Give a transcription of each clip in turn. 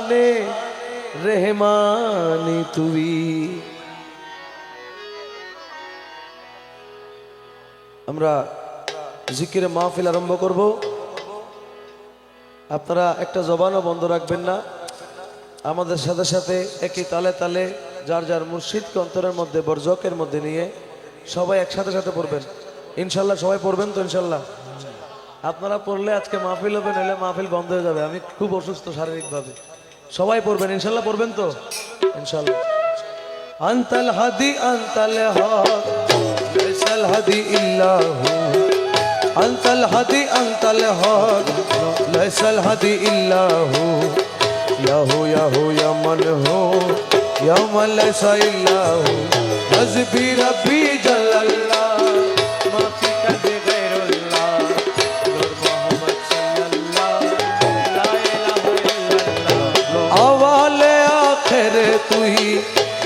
নে রেহমানি তুই। আমরা জিকিরে মাহফিল আরম্ভ করব। আপনারা একটা জবানও বন্ধ রাখবেন না, আমাদের সাথে সাথে একই তালে তালে যার যার মুর্শিদকে অন্তরের মধ্যে বরজকের মধ্যে নিয়ে সবাই একসাথে সাথে পড়বেন ইনশাল্লাহ। সবাই পড়বেন তো ইনশাল্লাহ? আপনারা পড়লে আজকে মাহফিল হবে, নাহলে মাহফিল বন্ধ হয়ে যাবে। আমি খুব অসুস্থ শারীরিকভাবে। সবাই পড়বেন ইনশাল্লাহ, পড়বেন তো ইনশাল্লাহ। আনতাল হাদি আনতাল হক লাইসাল হাদি ইল্লাহু, আনতাল হাদি আনতাল হক লাইসাল হাদি ইল্লাহু, ইয়াহু ইয়াহু ইয়া মান হু ইয়া মান লাইসা ইল্লাহু, হাসবি রাব্বি জাল্লাল্লাহ মা ফি কলবি গায়রুল্লাহ, নূর মুহাম্মদ সাল্লাল্লাহ লা ইলাহা ইল্লাল্লাহ। আওয়ালে আখিরে তুই,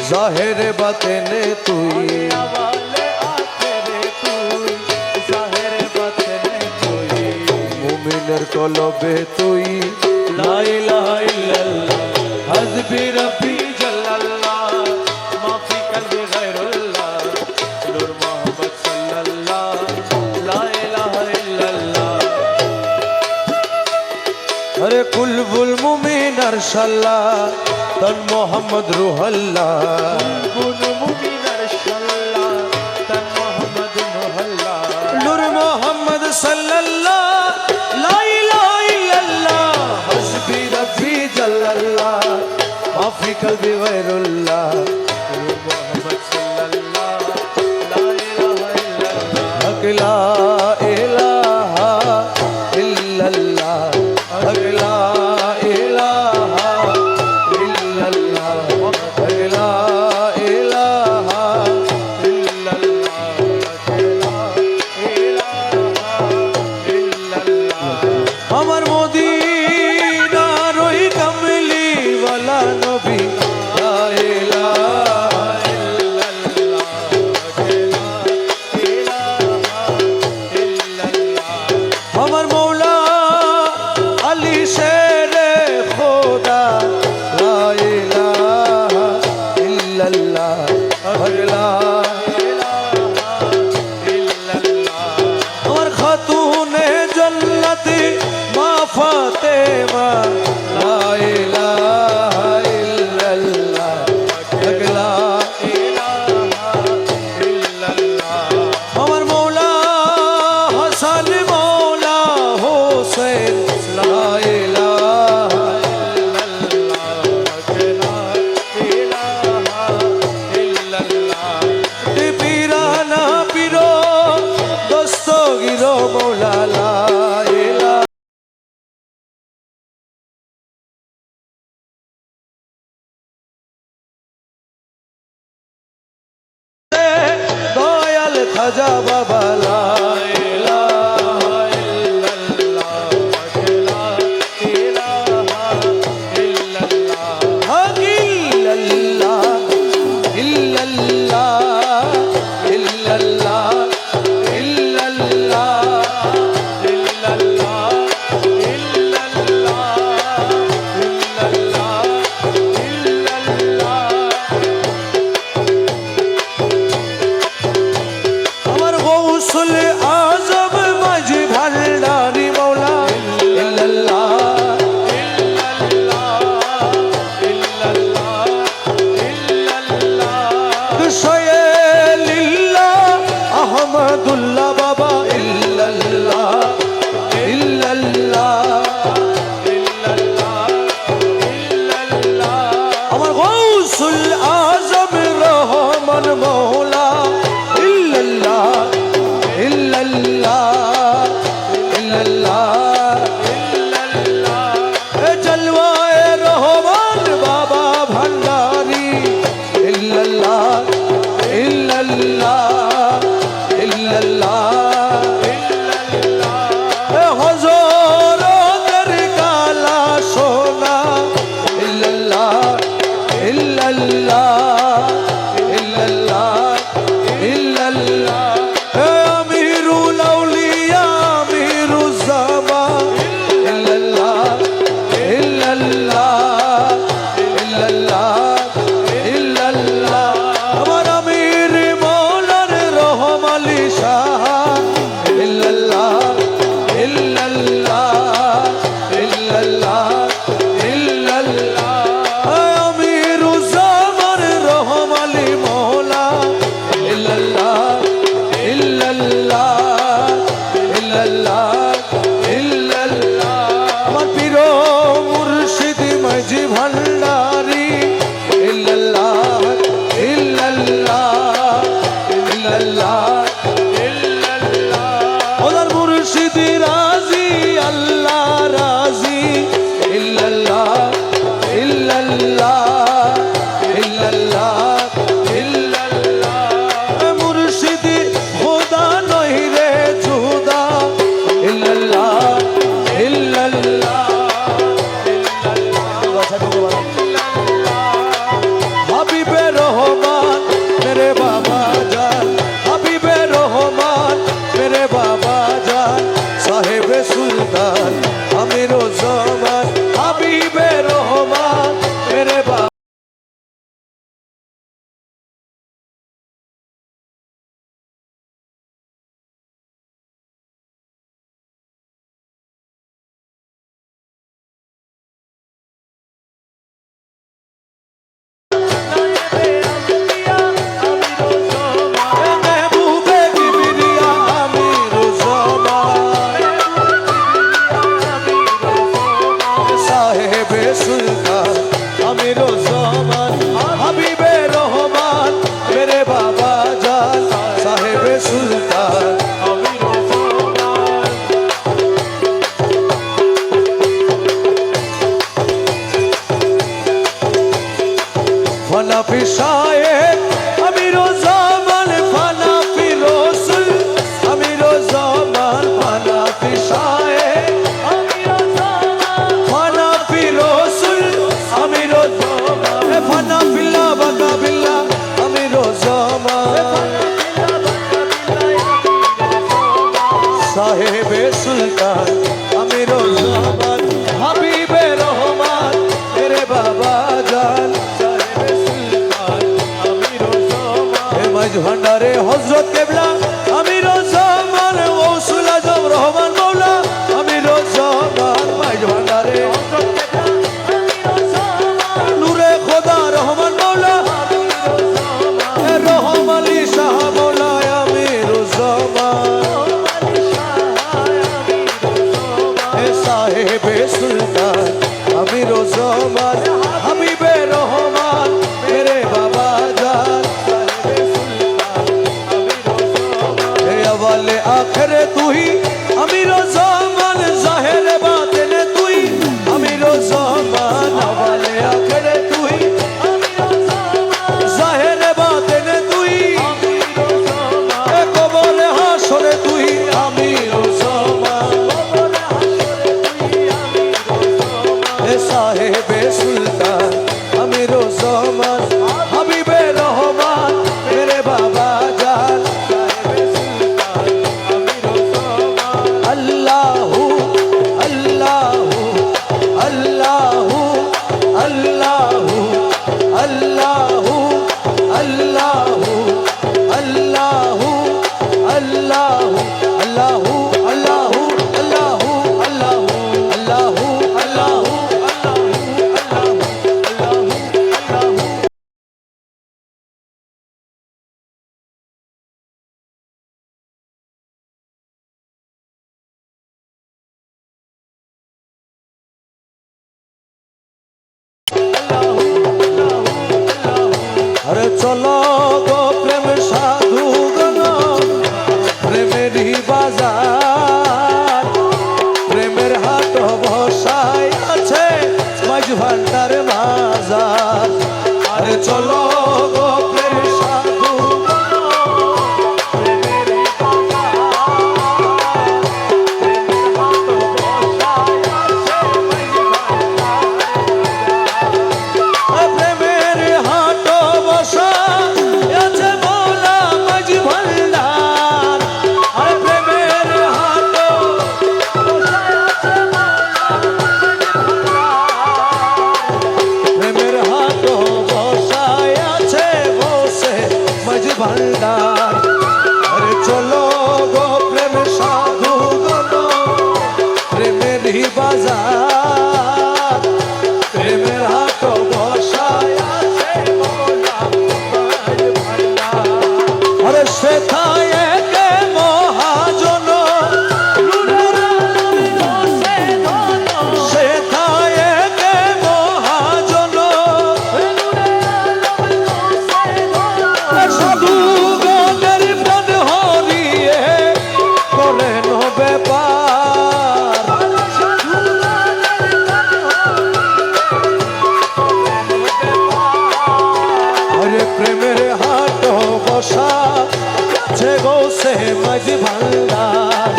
জাহিরে বাতিনে তুই, আওয়ালে আখিরে তুই, জাহিরে বাতিনে তুই, মুমিনের কলবে তুই, লা ইলাহা ইল্লাল্লাহ, হাসবি রাব্বি জাল্লাল্লাহ মা ফি কলবি গায়রুল্লাহ, নূর মুহাম্মদ সাল্লাল্লাহ লা ইলাহা ইল্লাল্লাহ। আরে কুলবুল মুমিন আরশাল্লাহ তন মোহাম্মদ রুহাল্লাহ, কুলবুল মুমিন আরশাল্লাহ তন মোহাম্মদ রুহাল্লাহ, নূর মুহাম্মদ সাল্লাল্লাহ লা ইলাহা ইল্লাল্লাহ, হাসবি রাব্বি জাল্লাল্লাহ মা ফি কলবি গায়রুল্লাহ, নূর মুহাম্মদ সাল্লাল্লাহ লা ইলাহা ইল্লাল্লাহ, হক লা ইলাহা ইল্লাল্লাহ, হক লা ইলাহা ইল্লাল্লাহ, হক লা ইলাহা ইল্লাল্লাহ, হক লা ইলাহা ইল্লাল্লাহ। আমার মদিনার ওই কামলি ওয়ালা নবী, লা ইলাহা ইল্লাল্লাহ, হক লা ইলাহা ইল্লাল্লাহ। আমার মৌলা আলী শেরে খোদা, লা ইলাহা ইল্লাল্লাহ, হক লা ইলাহা ইল্লাল্লাহ। আমার খাতুনে জান্নাতি মা ফাতেমা, লা ইলাহা ইল্লাল্লাহ, হক লা ইলাহা ইল্লাল্লাহ। আমার মৌলা হাসান মৌলা হোসেন, লা ইলাহা ইল্লাল্লাহ, হক লা ইলাহা ইল্লাল্লাহ। পীরানা পীরো দস্তগীর মৌলা, লা ইলাহা দয়াল খাজা বাবা, লা ইলাহা ইল্লাল্লাহ, হক লা ইলাহা ইল্লাল্লাহ, হক ইল্লাল্লাহ ইল্লাল্লাহ ইল্লাল্লাহ ইল্লাল্লাহ ইল্লাল্লাহ ইল্লাল্লাহ ইল্লাল্লাহ। আমার গৌসুল ভান্ডারি ইল্লাল্লাহ ইল্লাল্লাহ ইল্লাল্লাহ ইল্লাল্লাহ ওলার মুর্শিদ রাজি আল্লাহ রাজি ইল্লাল্লাহ ইল্লাল্লাহ ইল্লাল্লাহ ইল্লাল্লাহ মুর্শিদ খোদা নহি রে জুদা ইল্লাল্লাহ ইল্লাল্লাহ হাবিবে রহমান মেরে বাবা জান হাবিবে রহমান মেরে বাবা জান সাহেবে সুলতান আমিরো জামান হাবিবে রহমান মেরে বাবা সুলতান আমিরো জামান হাবিবে রহমান মেরে বাবা জান সাহেবে সুলতান আমিরো জামান ফানাফি শায়েখ আমিরো জামান ফানাফি রসুল আমিরো জামান ফানাফি শায়েখ আমিরো জামান ফানাফি রসুল আমিরো জামান ফানা বিল্লাহ বাকা বিল্লাহ আমিরো জামান সাহেবে সুলতান আমিরো জামান হাবিবে রহমান মেরে বাবা জান ভান্ডারে হযরত কেবলা আমিরো জামান গৌসুল আজম রহমান মওলা আমিরো জামান মাইজ ভান্ডারে হযরত কেবলা আমিরো জামান নূরে খোদা রহমান মওলা আমিরো জামান রহম আলী শাহ মওলা আমিরো জামান সাহেবে সুলতান আমিরো জামান হাবিবে রহমান মেরে বাবা জান वाले आखिर तू ही अमीरो ज़मान ज़ाहिर बातिन तू ही अमीरो ज़मान वाले आखिर तू ही अमीरो ज़मान ज़ाहिर बातिन तू ही अमीरो ज़मान कबूल हाशर तू ही अमीरो ज़मान कबूल हाशर तू ही अमीरो ज़मान साहिबे सुल्तान अमीरो ज़मान हबीबे रहमान मेरे बाबा जान अल्लाहू अल्लाहू अल्लाहू अल्लाहू अल्लाहू अल्लाहू अल्लाहू अल्लाहू अल्लाहू अल्लाहू अल्लाहू अल्लाहू अल्लाहू अरे चलो गो प्रेम साधु गण प्रेमेरी बाजार प्रेमेर हाट बसाय आछे माइज भांडार बाजार अरे चलो गो प्रेम साधु আরে প্রেমের হাট বসা আছে গৌসে মাঝি ভান্ডার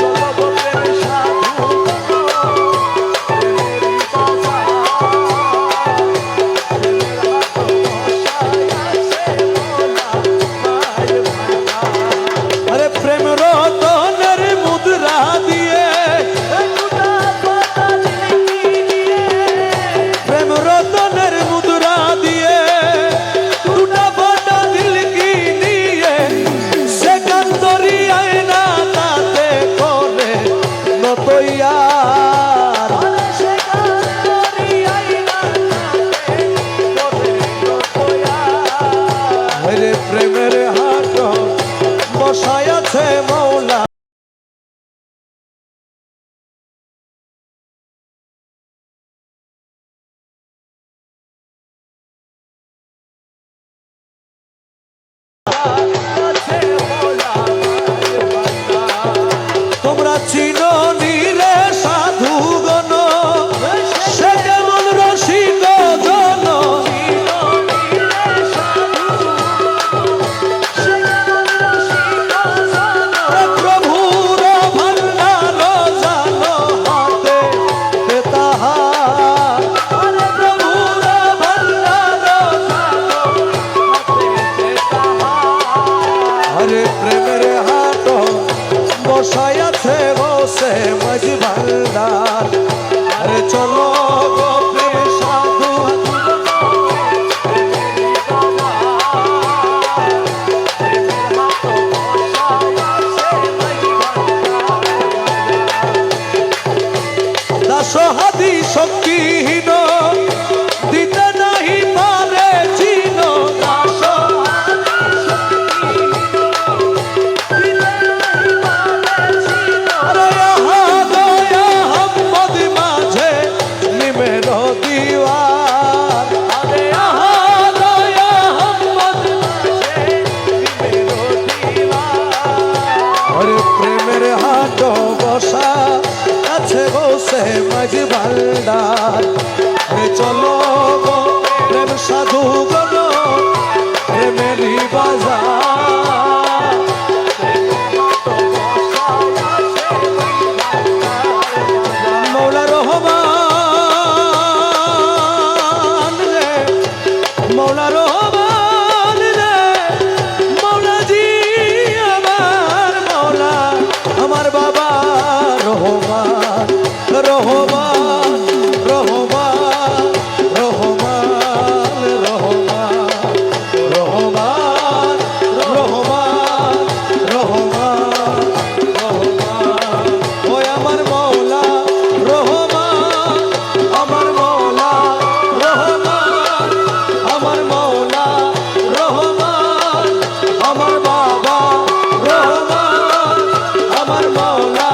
আরে প্রেম রতনের মুদ্রা দিয়ে প্রেম রতনের মুদ্রা দিয়ে টুটা ফাটা দিল কি নিয়ে সে কান্তরি আয়না তাতে করে নতইয়ার আরে প্রেমের হাট বসায় আছে মৌলা তোমরা চিনো নীরে সাধুগণ সে কেমন রসিক জন প্রভুর ভান্ডার জানো হাতে তাহার প্রভুর ভান্ডার আরে প্রেমের হাট বসায় আছে বসে মাঝি ভান্ডার আরে চলো গো প্রেম সাধু দাসহাদি শক্তিহীন দিতে নাহি পারে চিন আরে আহা দয়া হাম্মদ মাঝে নিমের দিওয়ার আরে আহা দয়া হাম্মদ মাঝে নিমের দিওয়ার আরে প্রেমের হাট বসা আছে বসে মাঝি ভান্ডার আরে চলো গো প্রেম সাধু গণ প্রেমেরই বাজার মৌলা রহমান রে মৌলা রহমান রে মৌলাজি আমার বাবা রহমান রহমান রহমান রহমান রহমান রহমান রহমান রহমান রহমান ওই আমার মৌলা রহমান আমার মৌলা রহমান আমার মৌলা রহমান আমার বাবা রহমান আমার মৌলা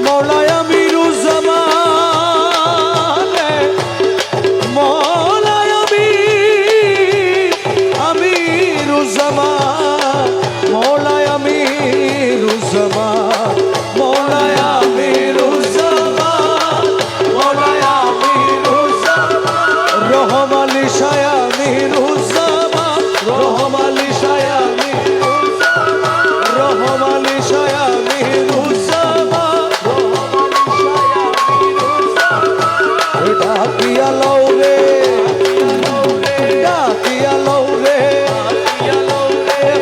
মৌলায় আমিরুজ্জামান মৌলায় আমিরুজ্জামান মৌলায় আমিরুজ্জামান মৌলায় আমিরুজ্জামান মৌলায় আমিরুজ্জামান রহমালি শাহ আমিরুজ্জামান রহমালি শাহ আমিরুজ্জামান রহমালি শাহ আমিরুজ্জামান ডাকিয়া লও রে ডাকিয়া লও রে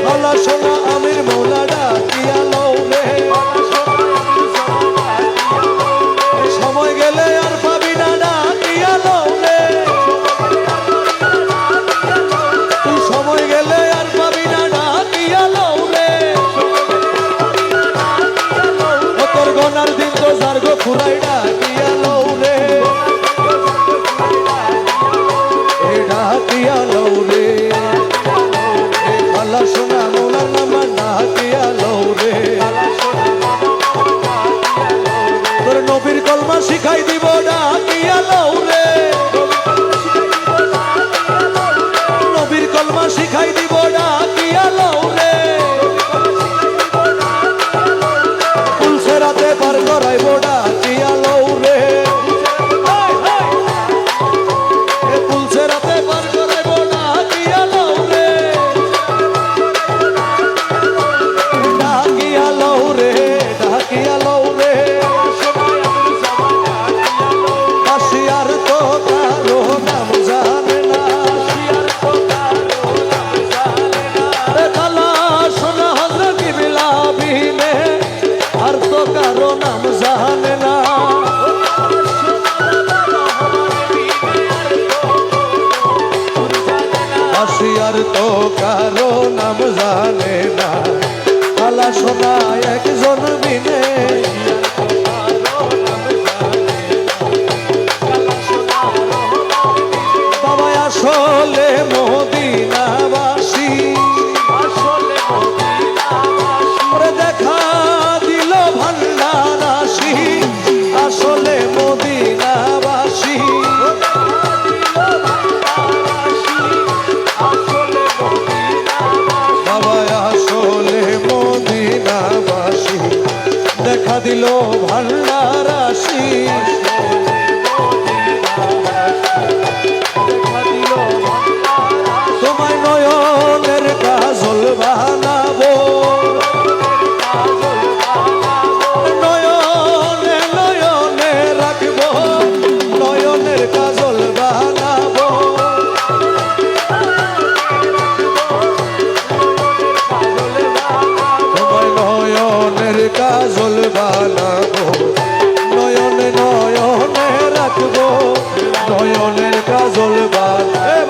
ভালো শোনা আমির মৌলা ডাকিয়া লও রে সময় গেলে আর পাবি না ডাকিয়া লও রে তুই সময় গেলে আর পাবি না ডাকিয়া লও রে তোর গনার দিন তো যার গো ফুরাই ডাকিয়া লও রে ডাকিয়া লও রে ভালো শোনা মৌলার নামা ডাকিয়া লও রে তোর নবীর কলমা শিখাই দিব ডাকিয়া লও রে নবীর কলমা শিখাই দিব ডাকিয়া লও রে তুলসে রাতে পার করাইব ডাকিয়া লও রে তো কারো নাম জানে না, খালা সোনা একজন বিনে বাবা আসলে মদিনাবাসী, ওরে দেখা দিল ভান্ডার রাশি, আসলে মদিনাবাসী বাবা আসলে মদিনাবাসী, দেখা দিল ভান্ডার রাশি। তোমায় নয়নের কাজল বানাবো, নয়নে নয়নে রাখবো, নয়নের কাজল বানাবো, তোমায় নয়নের কাজল বানাবো, নয়নে নয়নে রাখবো, নয়নের কাজল বানাবো।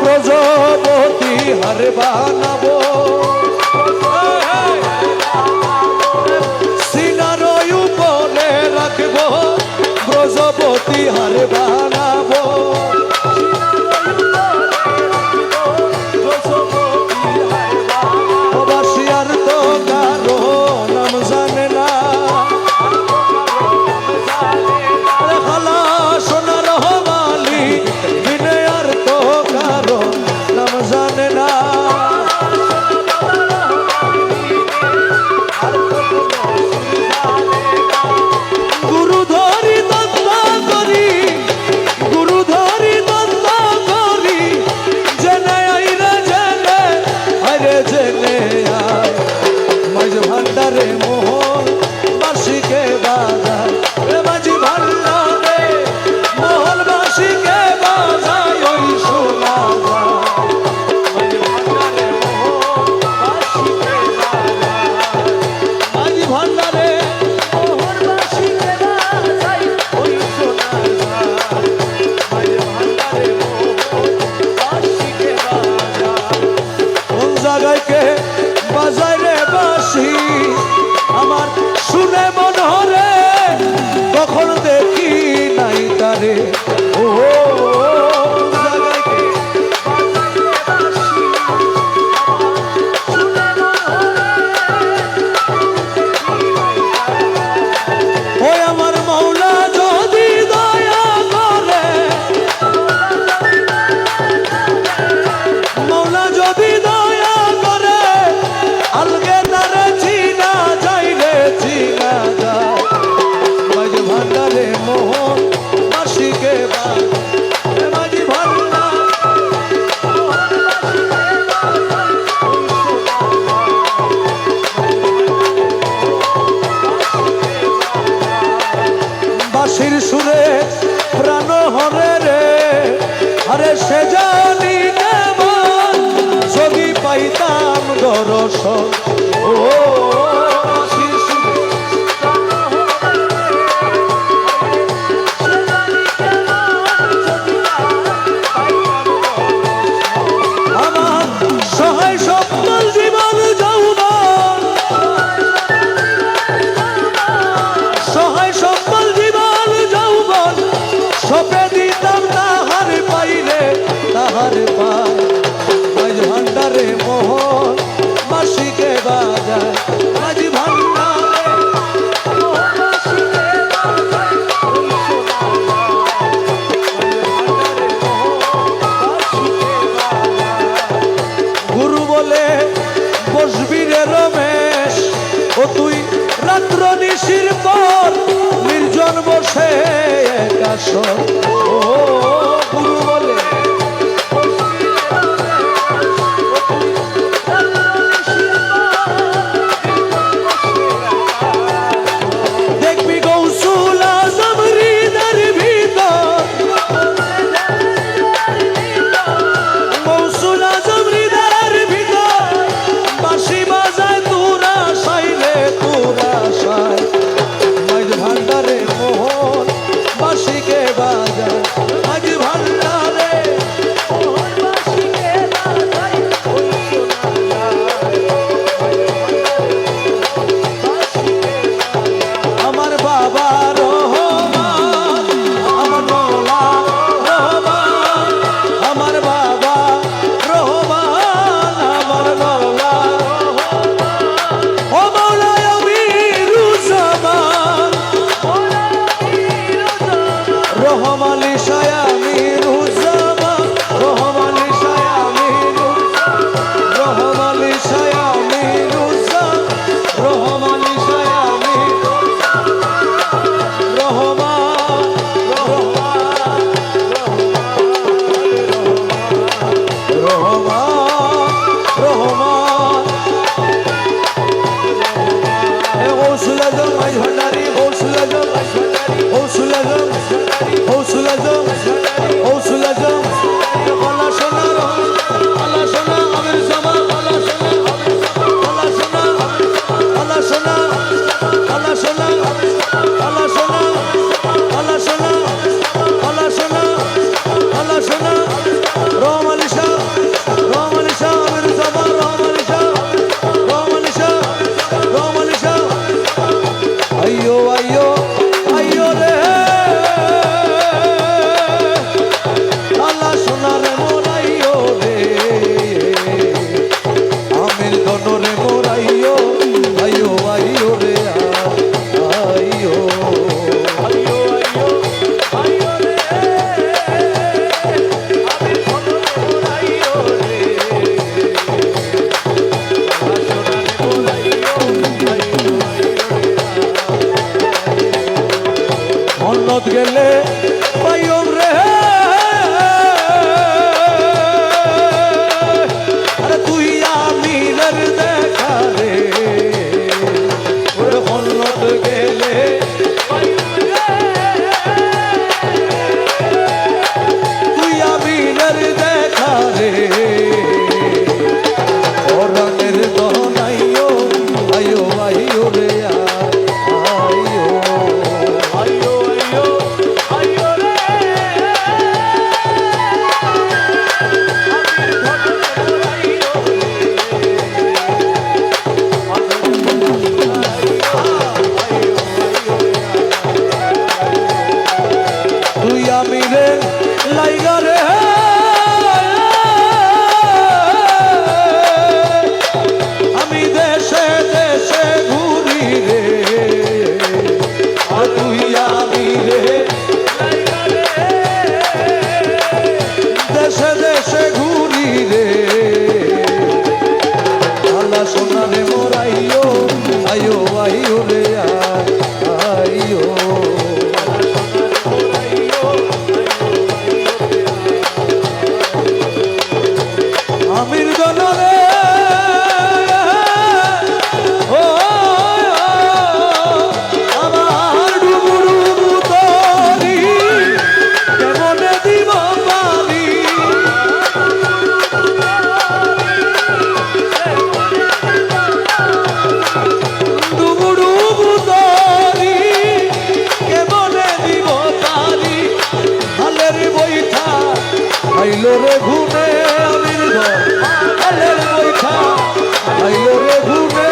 ব্রজবতী হার বানাবো, সিনার উপরে রাখবো, ব্রজবতী হার বানাবো, বাসিয়ার তো কারো নাম জানে না, খালা সোনার মালি বিনে আর তো কারো নাম জানে না। গুরু ধরি দত্ত করি, গুরু ধরি দত্ত করি, জেনে আইরে জেনে আইরে জেনে আয়, মাঝ ভান্ডারে মোহন বাসিকে বাজায়, মাঝি ভান্ডারে মোহন বাসিকে বাজায়, ওই শোনা মাঝি ভান্ডারে মোহন বাসিকে বাজায়, ওই শোনা কোন জায়গায় কে বাজায় রে বাসি, আমার শুনে মন হরে কখন দেখি নাই তারে, ও জায়গায় কে ওই আমার মৌলা যদি দয়া করে, মৌলা যদি দয়া করে, আলগে তারে চিনা যাইলে চিনা যায়, মাঝ ভান্ডারে মোহন বাসিকে মাঝি ভান্ডার বাঁশির সুরে প্রাণ হরে রে, আরে সে জানি কেমন যদি পাইতাম দর্শন, ও বাঁশির সুরে আমার সহায় সকল জীবন যৌবন, সহায় সকল জীবন যৌবন সপে দিতাম তাহার পাইলে তাহার পায়, মাঝ ভান্ডারে মোহন বাসিকে বাজায়, মাঝি ভান্ডারে মোহন বাসিকে বাজায়, গুরু বলে বসবি রে রমেশ, ও তুই রাত্র নিশির পর নির্জন বসে একাশন, ও গুরু বলে দেখবি গৌসুল আজম হৃদয়ের ভিতর, গৌসুল আজম হৃদয়ের ভিতর বাঁশি বাজায় তুরা সাইলে তুরা সাই, মাঝ ভান্ডারে মোহন বাসিকে বাজায়, মাঝ ভান্ডারে আজম মাই ভান্ডারি গৌসুল আজম গৌসুল আজম গৌসুল আজম গৌসুল আজম আল্লাহ সোনা আল্লাহ সোনা আমির জামান আল্লাহ সোনা আল্লাহ সোনা আল্লাহ সোনা আল্লাহ সোনা আল্লাহ সোনা আল্লাহ সোনা আল্লাহ সোনা আল্লাহ সোনা রহম আলী শাহ আমির জামান রহম আলী শাহ রহম আলী শাহ আইয়ো আইয়ো আইয়ো রে আল্লাহ সোনা রে মোর আইয়ো রে আমির দন রে মোর আইয়ো আইয়ো আইয়ো রে আইয়ো আইয়ো আইয়ো আইয়ো রে আমির দন রে মোর আইয়ো রে মন্নত গেলে পাইম রে আরে তুই আমিরের দেখা রে ওরে মন্নত গেলে তুই আমিরের দেখা রে ওরানের দহন আইয়ো আইয়ো আইয়ো রে আইয়ো আইয়ো আইয়ো আইয়ো রে তুই আমিরে লাইগা রে আমি দেশে দেশে ঘুরি রে আর তুই আমিরে লাইগা রে দেশে দেশে ঘুরি রে আল্লাহ সোনা রে মোর আইয়ো আইয়ো আইয়ো রে আইয়ো আমির দন রে ও আমার ডুবুডুবু তরি কেমনে দিব পারি ডুবুডুবু তরি কেমনে দিব পারি হালের বইঠা আইলো রে ঘুমে আমির দন হালের বইঠা আইলো রে ঘুমে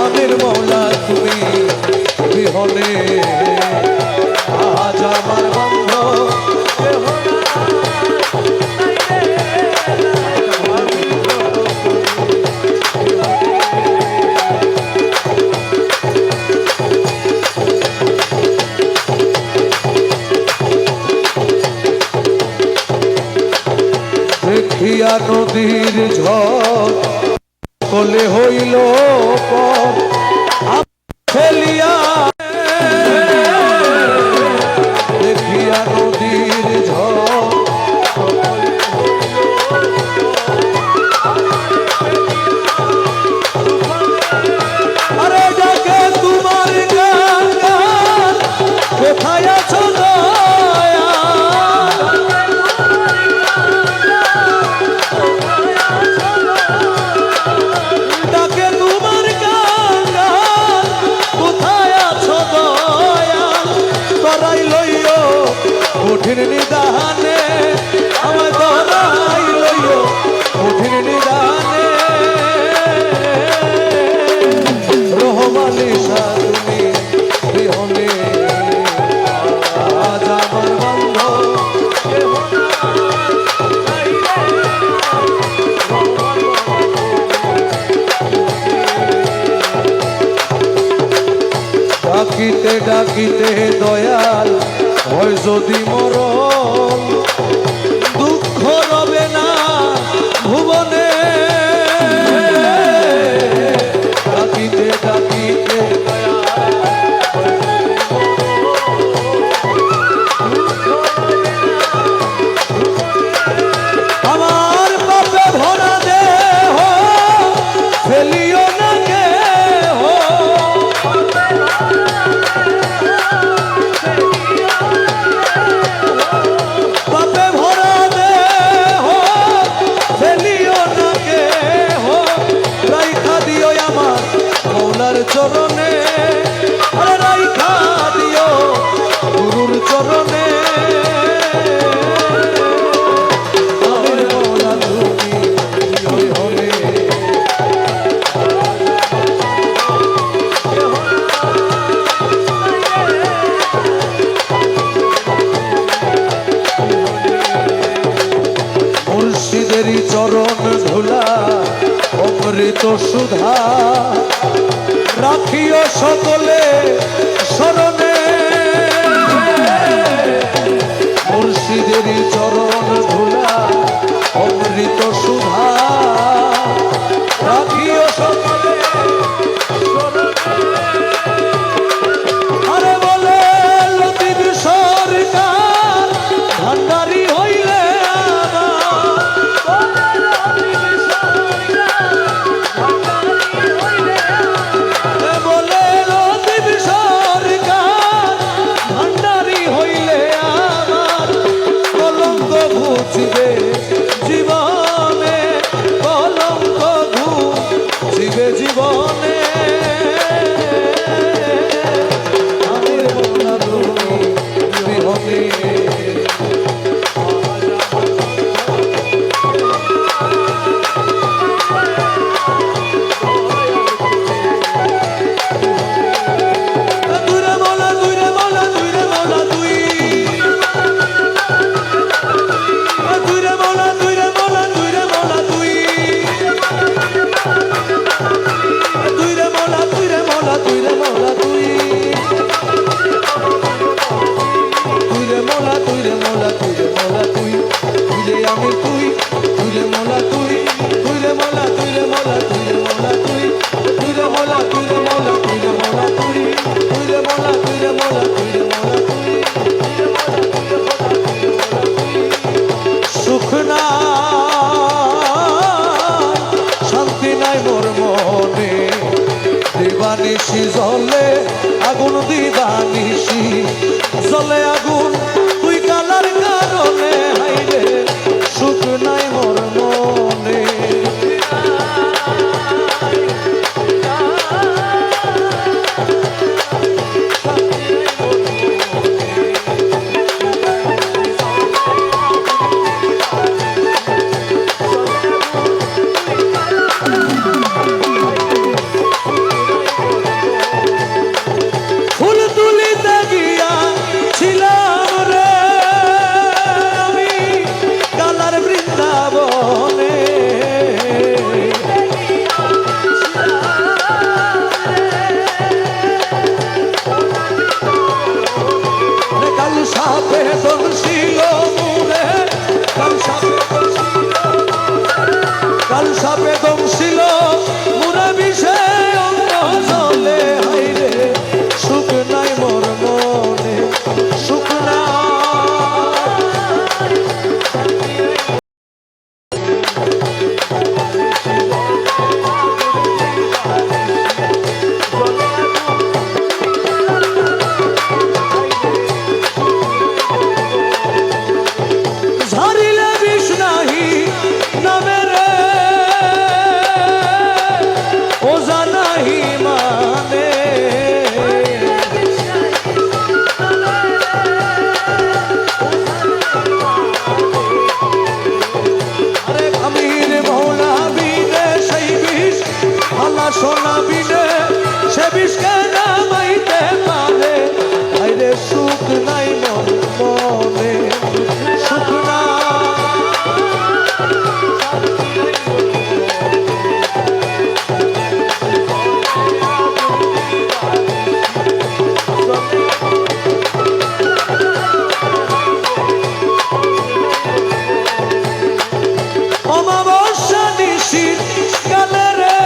আমির মৌলা তুমি বিহনে আজ আমার বন্ধ দেখিয়া নদীর ঝড় কোলে হইল পর ফেলিয়া দেখিয়া নদীর ঝড় আরে যাকে তোমার গান গান কোথায় আছো ডাকে তোমার গান গান কোথায় আছো দয়া তরাই লইও কঠিন নিদানে আমায় তরাই লইও কঠিন নিদানে রহমানি শাহ তুমি বিহনে আজ আমার বন্ধ ডাকিতে ডাকিতে দয়াল হয় যদি মরণ দুঃখ রবে না ভুবনে ডাকিতে ডাকিতে আমার পাপে ভরা দেহ ফেলিও না চরণে, আরে রাইখা দিও গুরুর চরণে। আমার মৌলা তুমি প্রিয় হলে, মুর্শিদেরই চরণ ধুলা অমৃত সুধা রাখিও সকলে স্মরণে। মুর্শিদেরই চরণ ধুলা অমৃত সুধা রাখিও সকলে স্মরণে। আরে বলে লতিফ সরকার ভান্ডারি হইলে ঘুচিবে জীবনে, কলঙ্ক ঘুচিবে জীবনে। আমার মৌলা তুমি বিহনে, সুখ নাই শান্তি নাই মোর মনে, দিবানিশি জলে আগুন, দিবানিশি জলে আগুন, তুই কালার কারণে হাইরে সুখ নাই মোর মনে। কাল সাপে দমছিল মুরা বিষে অঙ্গ জলে, হাইরে সুখ নাই মোর মনে, সুখ নাই। ঝারিলে বিষ নাহি নামে রে, ওজা নাহি মানে। আরে আমির মৌলা বিনে সেই বিষ, ভালা সোনা বিনে সে বিষ কেন মাইতে পারে, আইরে সুখ নাই মন মনে, সুখ নাই। অমাবস্যা নিশীথ কালে রে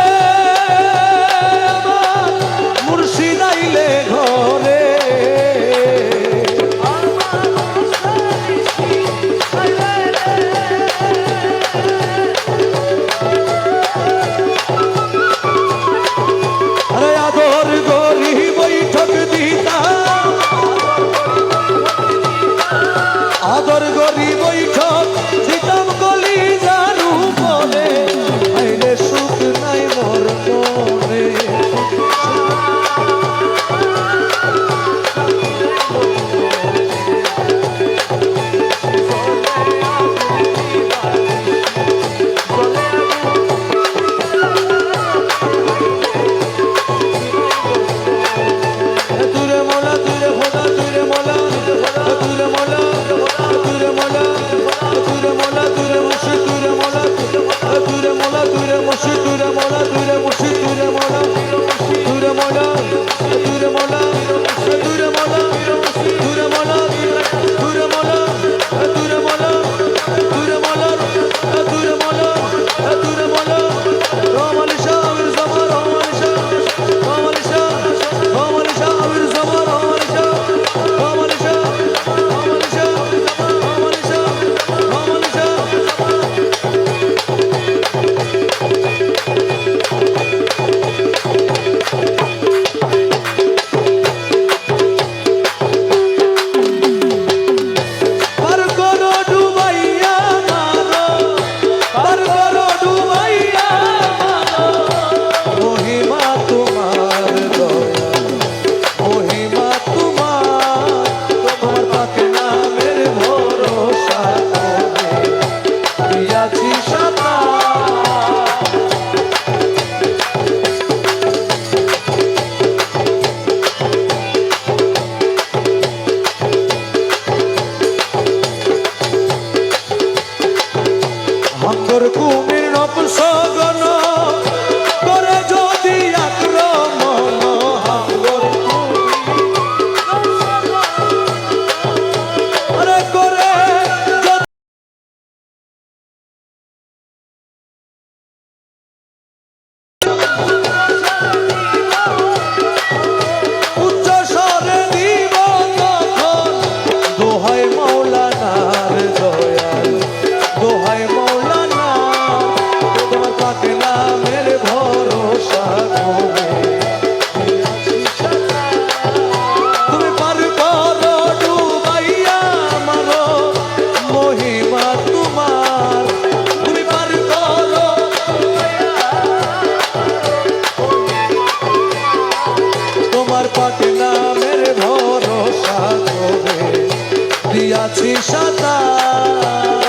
সাঁতার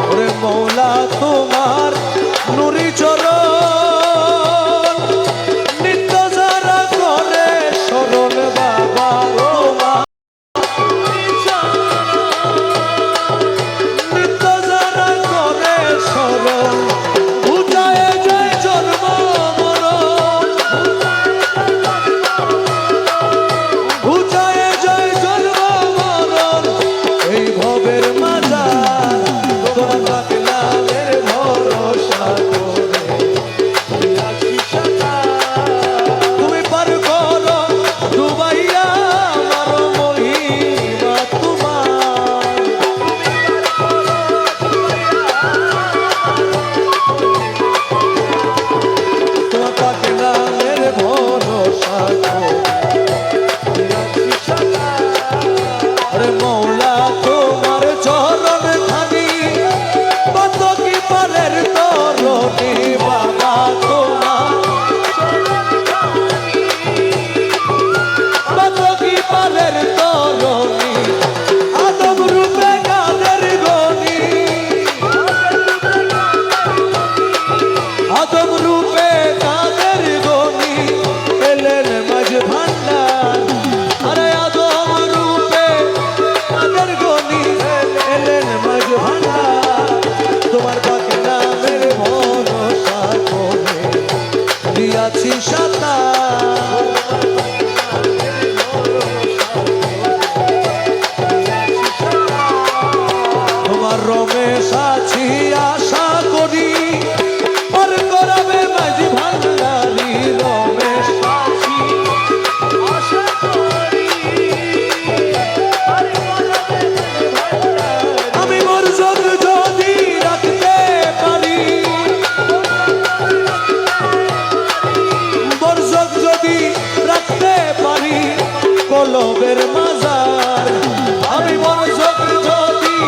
ওরে মৌলা তোমার নুরি চরণ নিত্য যারা করে শরণ বাবা তোমার নিত্য যারা করে শরণ বুঝায় যায় জন্ম মরণ বুঝায় যায় জন্ম মরণ এই ভবের মাঝার তোমার নামের ভরসা করে তুমি পার করো ডুবাইয়া আমার মহিমা তোমার তোমার পাকে নামের ভরসা করে মৌলা তোমার চরণ খানি কত কি পারের তরণী বাবা তোমার কত কি পারের তরণী আদম রূপে কাদের গনি আদম রূপে কাদের গনি এলেন মাঝ ভান্ডার আরে আদম রূপে কাদের গনি এলেন মাঝ ভান্ডার তোমার পাকে নামের ভরসা করে দিয়াছি সাঁতার তোমার রমেশ আছি আশা করি পার করাবে মাঝি ভান্ডারি রমেশ আছি আশা করি আমি মোর যোগ যদি রাখতে পারি মোর যোগ যদি রাখতে পারি কলবের মাজার আমি মোর যোগ যদি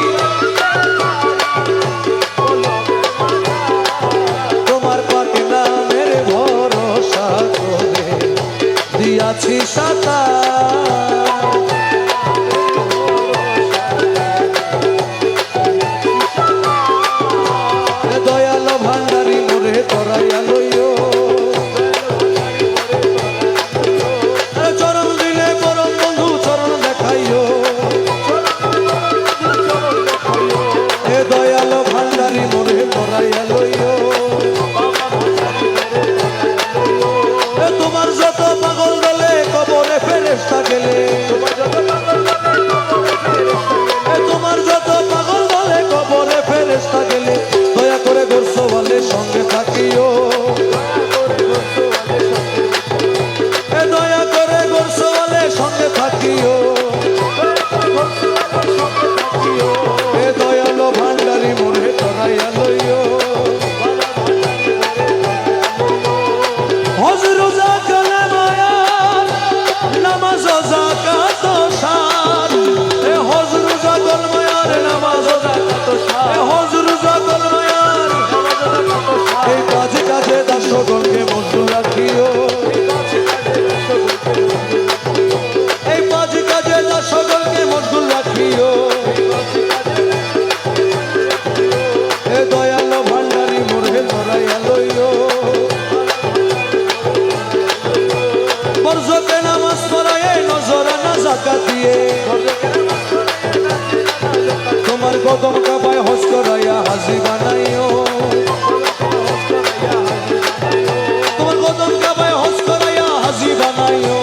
তোমার পাকে নামের ভরসা করে দিয়াছি সাঁতার দয়াল ভান্ডারি মোরে তরাইয়া লইও চরণ দিলে পরম বন্ধু চরণ দেখাইও এ দয়াল ভান্ডারি মোরে তরাইয়া লইও এ তোমার যত পাগল দলে কবরে ফেরেশতা গেলে এ তোমার যত পাগল দলে কবরে ফেরেশতা গেলে দয়া করে গোরসওয়ালের সঙ্গে থাকিও এ দয়া করে গোরসওয়ালের সঙ্গে থাকিও এ দয়ালো ভান্ডারি মোরে তরাইয়া লইও হজ রোজা কালে মায়ার নামাজ যাকাত সার এ হজ রোজা কল মায়ার নামাজ যাকাত সার এ হজ রোজা কল মায়ার এই কাজে কাজে দাসগণকে মজদুর রাখিও এই কাজে কাজে দাসগণকে মজদুর রাখিও এ দয়ালো ভান্ডারি মোরে তরাইয়া লইও বরজকে নামাজ পড়ায় নজরানা যাকাত দিয়ে তোমার কদম কাবায় হজ করাইয়া হাজি বানাইও তোমার কদম কাবায় হজ করাইয়া হাজি বানাইও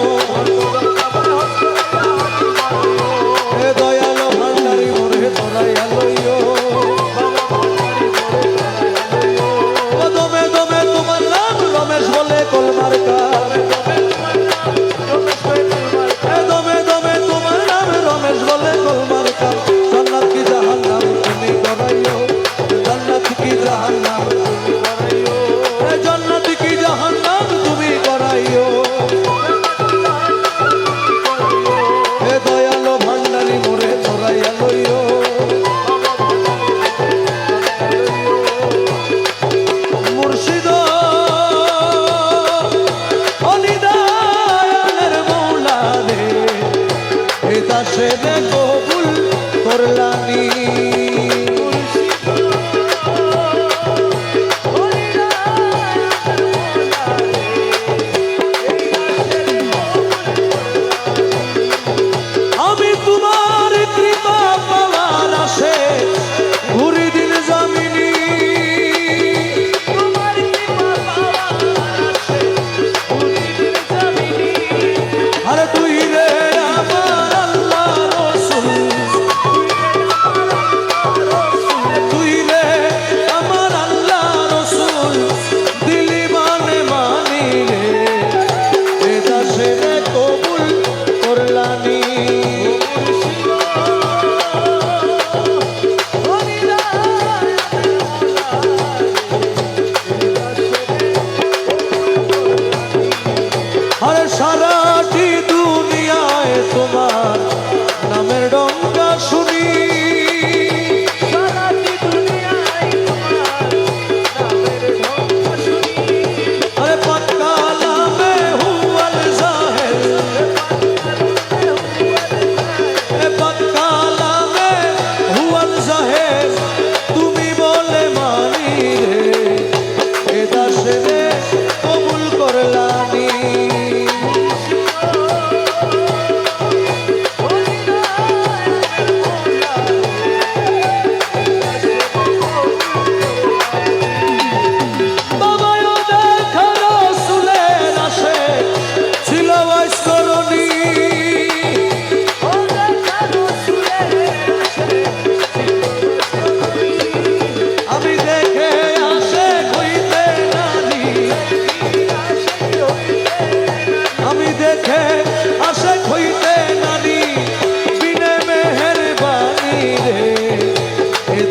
এ দয়ালো ভান্ডারি মোরে তরাইয়া লইও দমে দমে তোমার নাম রমেশ বলে কলমার কার দমে দমে তোমার নাম রমেশ বলে কলমার কার জান্নাত কি জাহান্নাম তুমি করাইও জান্নাত কি জাহান্নাম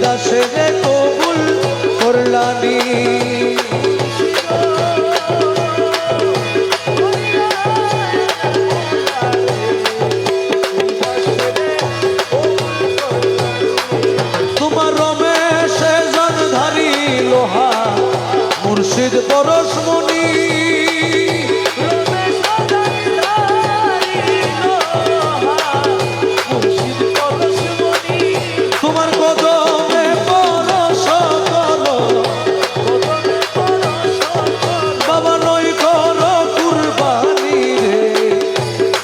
দাসেরে কবুল করলানি তোমার রমেশে জনধারী লোহা মুর্শিদ পরশমণি তোমার কদমে পরশ করো বাবা নই করো কুরবানি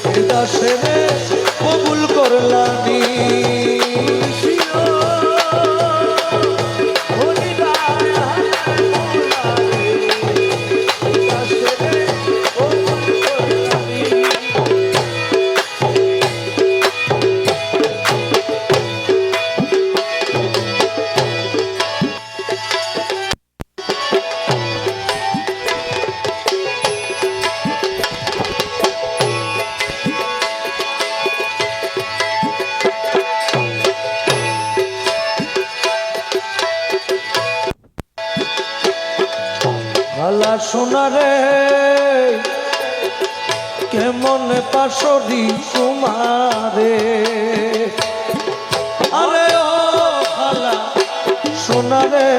রে দাসেরে কবুল করলানি ভালা সোনারে কেমন পাশরি তোমারে আরে ও ভালা সোনারে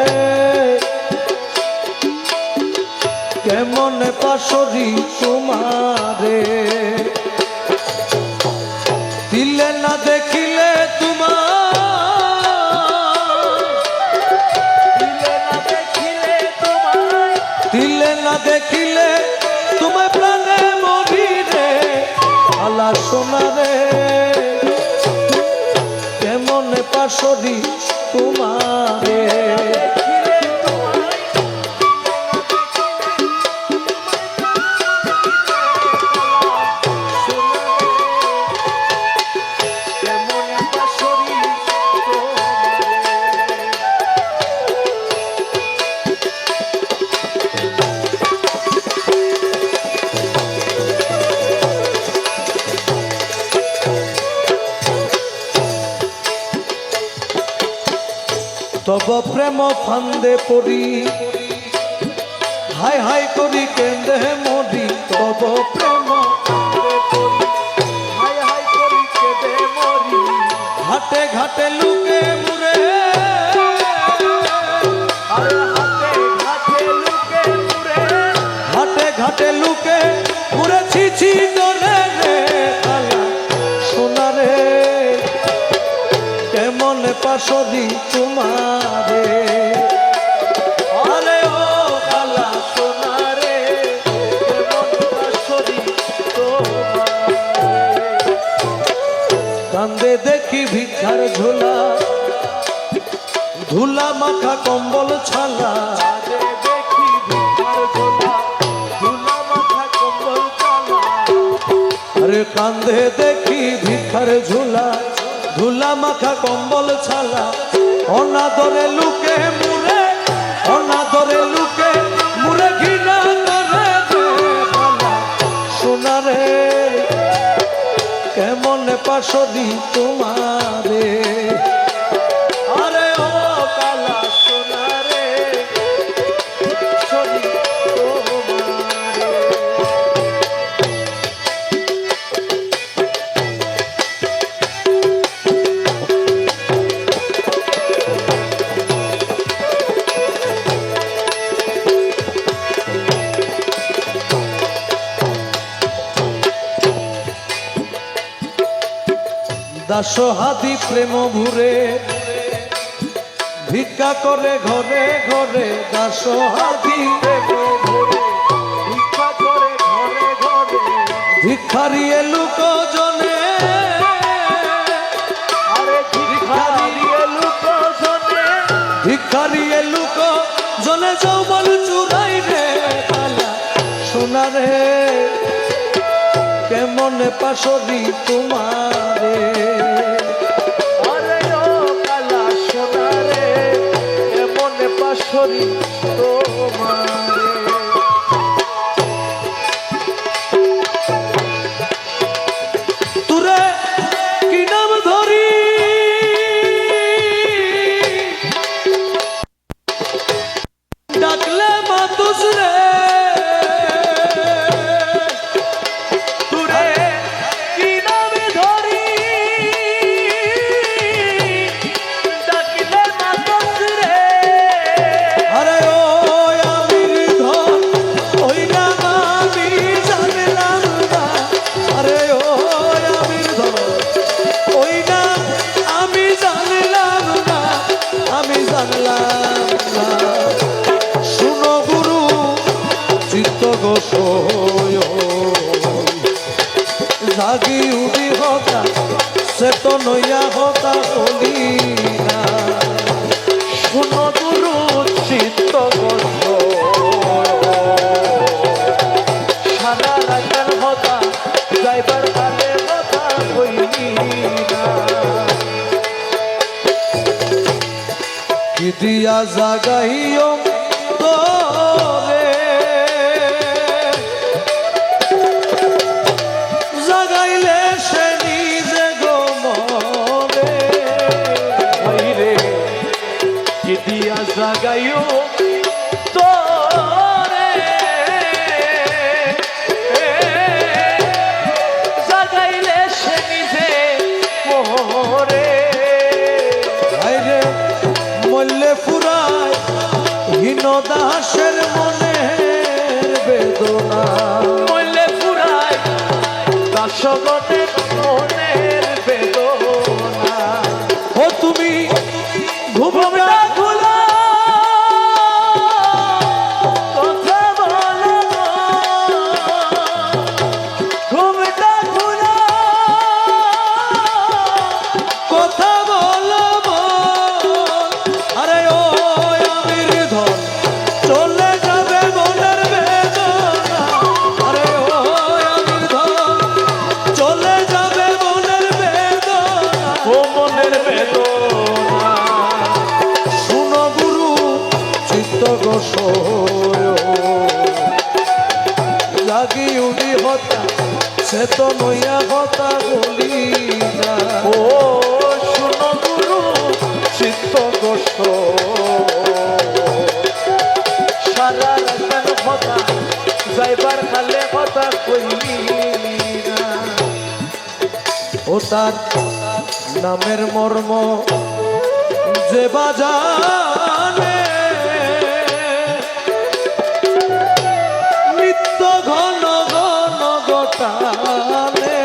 কেমন পাশরি তোমারে দিলে না দেখিলে তোমার দিলে না দেখিলে তোমায় প্রাণে মরি রে আলা সোনারে কেমন পাশরি তোমারে তব প্রেম ফান্দে পড়ি হাই হাই করি কেন্দে মরি তব প্রেম হাই হাই করি কেঁদে মরি ঘাটে ঘাটে লুকে মুরে ঘাটে ঘাটে লুকে মুরে ছিছি তোরে রে আলা সোনারে কেমন পাশরি তোমারে আরে ও আলা সোনারে কেমন পাশরি তোমারে কান্দে দেখি ভিক্ষার ঝোলা ধুলা মাখা কম্বল ছালা দেখি ভিক্ষার ঝোলা ধুলা মাখা কম্বল ছালা আরে কান্দে দেখি ভিক্ষার ঝোলা ধুলা মাখা কম্বল ছালা অনাদরে লুকে মুরে অনাদরে লুকে মুরে ঘৃণা করে ভালা সোনারে কেমন পাশরি তোমারে আরে ও কালা সোনারে পাশরি তোমারে দাসহাদি প্রেম ভুরে ভিক্ষা করে ঘরে ঘরে দাসহাদি প্রেম ভুরে ভিক্ষা করে ঘরে ঘরে ভিক্ষারিয়ে লোক জনে আরে ভিক্ষারিয়ে লোক জনে ভিক্ষারিয়ে লোক জনে যৌবন চুরাই রে কালা সোনারে কেমন পাশরি তোমারে আরে ও কালা সোনারে কেমন পাশরি তোমারে তুরে কি নাম ধরি পাইলাম না। শুনো গুরু চিত্ত গোসয় জাগি উদি হতা সে তো নইয়া হতা বলি না। শুনো গুরু চিত্ত গোসয় সারা রাখার হতা যাইবার কালে কথা কইলি না। কি দিয়া জাগাইও তোরে জাগাইলে সে নিজে গো মরে। ওইরে কি দিয়া জাগাইও তোরে জাগাইলে সে নিজে মোরে। আইরে মল্লে ফুরায় হীন দাসের মনের বেদনা। মইলে ফুরায় দাসগণের মনের বেদনা। ও তুমি ঘুমটা খোলা কথা বলো ঘুমটা খোলা কথা বলবো। আরে ও আমির ধন চলে যাবে মনের বেদনা। আরে ও আমির ধন চলে যাবে মনের বেদনা। ও মনের বেদনা। শুনো গুরু চিত্ত গোসয় লাগি উনি হতা সে তো নইয়া হতা বলি না। ও শুনো গুরু চিত্ত গোষ্ঠ সারা রাখার কথা যাইবার কালে কথা কইলি না। ও তার নামের মর্ম যে বাজানে নিত্য ঘন ঘন গোটানে।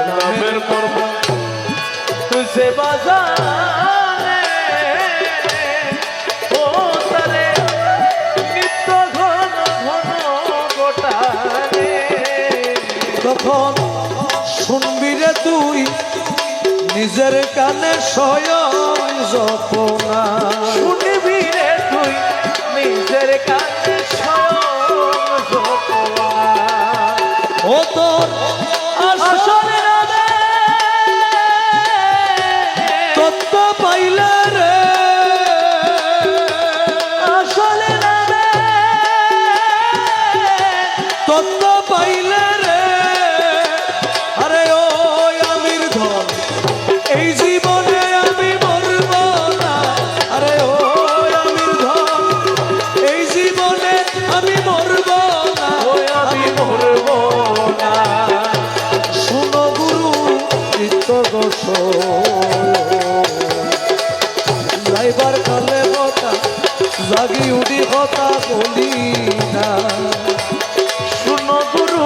নামের মর্ম যে বাজারে ও তারে নিত্য ঘন ঘন গোটারে। তখন শুনবি রে তুই নিজের কানে স্বয়ং জপনা। শুনবি রে তুই নিজের কাছে স্বয়ং জপনা। ও তোর আসলে নামে তত্ত্ব পাইলে রে আসলে নামে তত্ত্ব পাইলে রে। আরে ও আমির ধন এই জীবনে আমি মরব না। আরে ও আমির ধন এই জীবনে আমি মরব না। ওই আমি মরব না। শুনো গুরু চিত্ত গোসয় যাইবার কালে কথা জাগি উঠি কথা বলি না। শুনো গুরু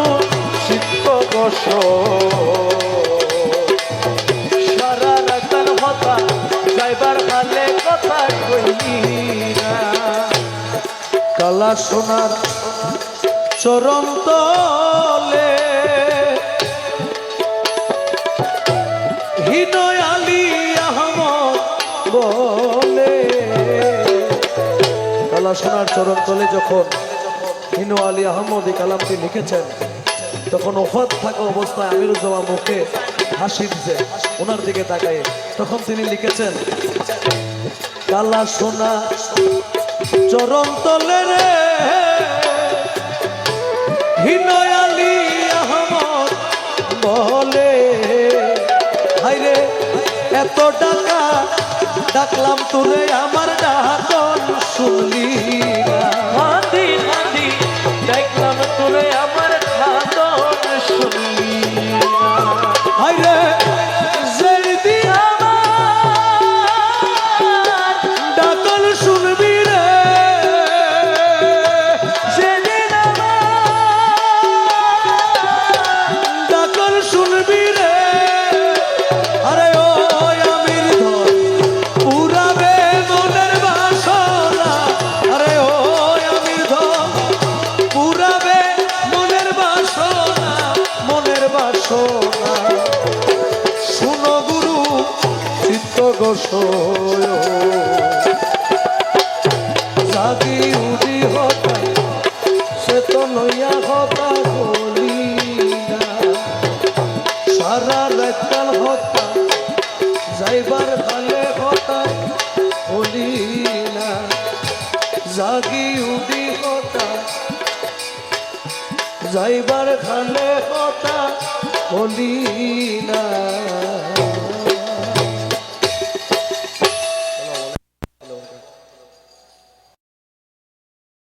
চিত্ত গোস সারা রাখার কথা যাইবার কালে কথা কইলি না। কালা সোনার চরণ তলে হিনয় আলী আহমদ বলে। কালা সোনার চরণ তলে যখন হিনু আলী আহমদ এই কালামটি লিখেছেন তখন ওফাত থাকা অবস্থায় আমিরুজ্জামান মুখে হাসি দিছে ওনার দিকে তাকায়। তখন তিনি লিখেছেন কালা সোনা চরণ তলে রে হিনয় আলী আহমদ বলে। হাইরে এত ডাকা ডাকলাম তোরে আমার ডাকন শুনলি না। হাতি হাতি দেখলাম তোরে আমার খাদন শুনলি না। হাইরে যেদিন আমার ডাকন শুনবি রে যেদিন আমার ডাকন শুনবি রে। আরে ও আমির ধন না জাগি উডি কথা যাইবার খালে কথা বলি না